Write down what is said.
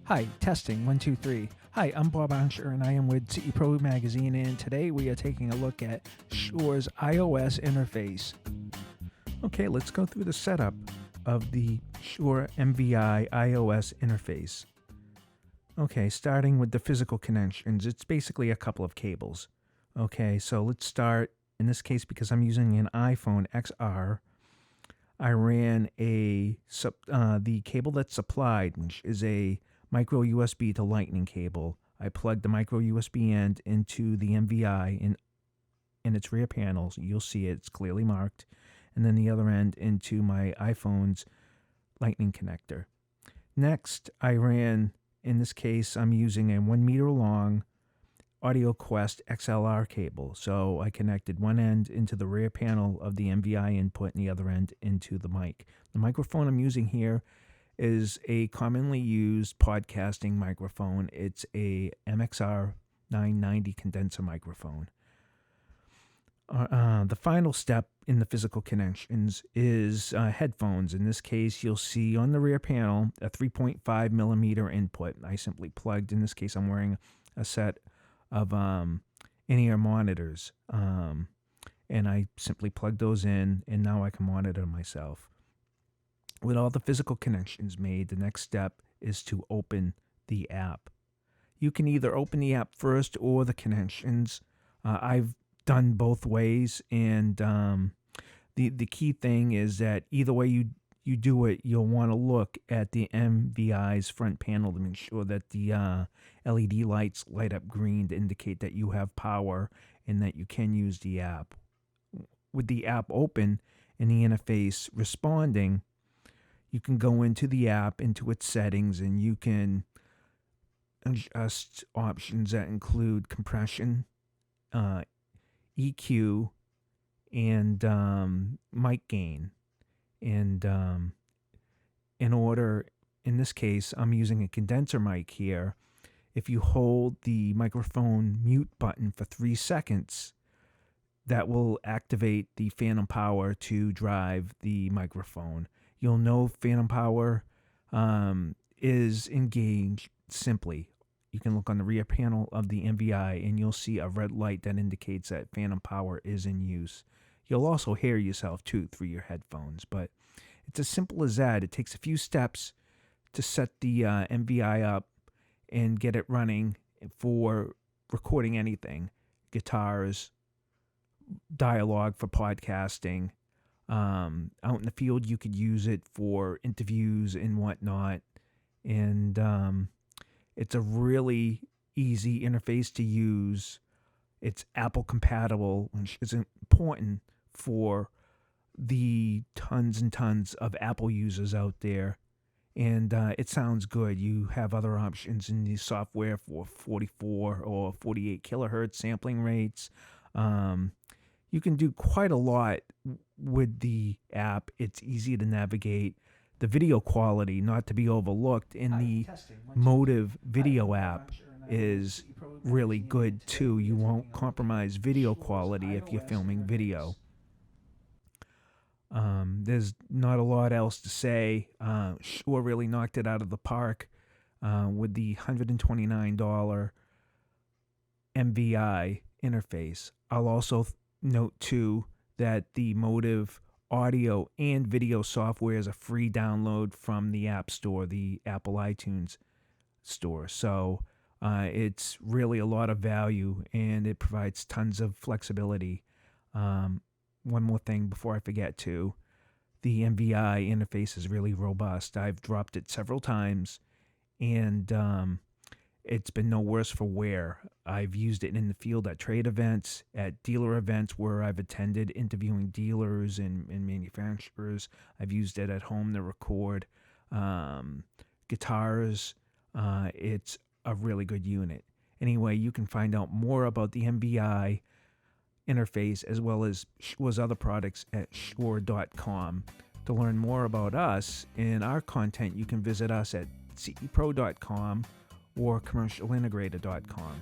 Hi, testing 1, 2, 3. Hi, I'm Bob Ansher and I am with CE Pro Magazine, and today we are taking a look at Shure's iOS interface. Okay, let's go through the setup of the Shure MVi iOS interface. Okay, starting with the physical connections, it's basically a couple of cables. Okay, so let's start, in this case, because I'm using an iPhone XR, I ran the cable that's supplied, which is a micro USB to lightning cable. I plugged the micro USB end into the MVi in its rear panels. You'll see it's clearly marked. And then the other end into my iPhone's lightning connector. Next, I ran, in this case, I'm using a 1 meter long AudioQuest XLR cable. So I connected one end into the rear panel of the MVi input and the other end into the mic. The microphone I'm using here is a commonly used podcasting microphone. It's a MXR 990 condenser microphone. The final step in the physical connections is headphones. In this case, you'll see on the rear panel a 3.5 millimeter input. I simply plugged, in this case, I'm wearing a set of in-ear monitors. And I simply plugged those in, and now I can monitor myself. With all the physical connections made, the next step is to open the app. You can either open the app first or the connections. I've done both ways, and the key thing is that either way you do it, you'll want to look at the MVi's front panel to make sure that the LED lights light up green to indicate that you have power and that you can use the app. With the app open and the interface responding, you can go into the app, into its settings, and you can adjust options that include compression, EQ, and mic gain. And in this case, I'm using a condenser mic here. If you hold the microphone mute button for 3 seconds, that will activate the phantom power to drive the microphone. You'll know phantom power is engaged simply. You can look on the rear panel of the MVi and you'll see a red light that indicates that phantom power is in use. You'll also hear yourself too through your headphones, but it's as simple as that. It takes a few steps to set the MVi up and get it running for recording anything. Guitars, dialogue for podcasting. Out in the field, you could use it for interviews and whatnot. And it's a really easy interface to use. It's Apple compatible, which is important for the tons and tons of Apple users out there. And it sounds good. You have other options in the software for 44 or 48 kilohertz sampling rates. You can do quite a lot with the app. It's easy to navigate. The video quality, not to be overlooked, in the Motive video app is really good too. You won't compromise video quality if you're filming video. There's not a lot else to say. Shure really knocked it out of the park with the $129 MVi interface. I'll also note too that the Motive audio and video software is a free download from the App Store, the Apple iTunes store. So it's really a lot of value, and it provides tons of flexibility. One more thing before I forget to, the MVi interface is really robust. I've dropped it several times, and it's been no worse for wear. I've used it in the field at trade events, at dealer events where I've attended interviewing dealers and manufacturers. I've used it at home to record guitars. It's a really good unit. Anyway, you can find out more about the MVi interface as well as Shure's other products at shure.com. To learn more about us and our content, you can visit us at cepro.com or commercialintegrator.com.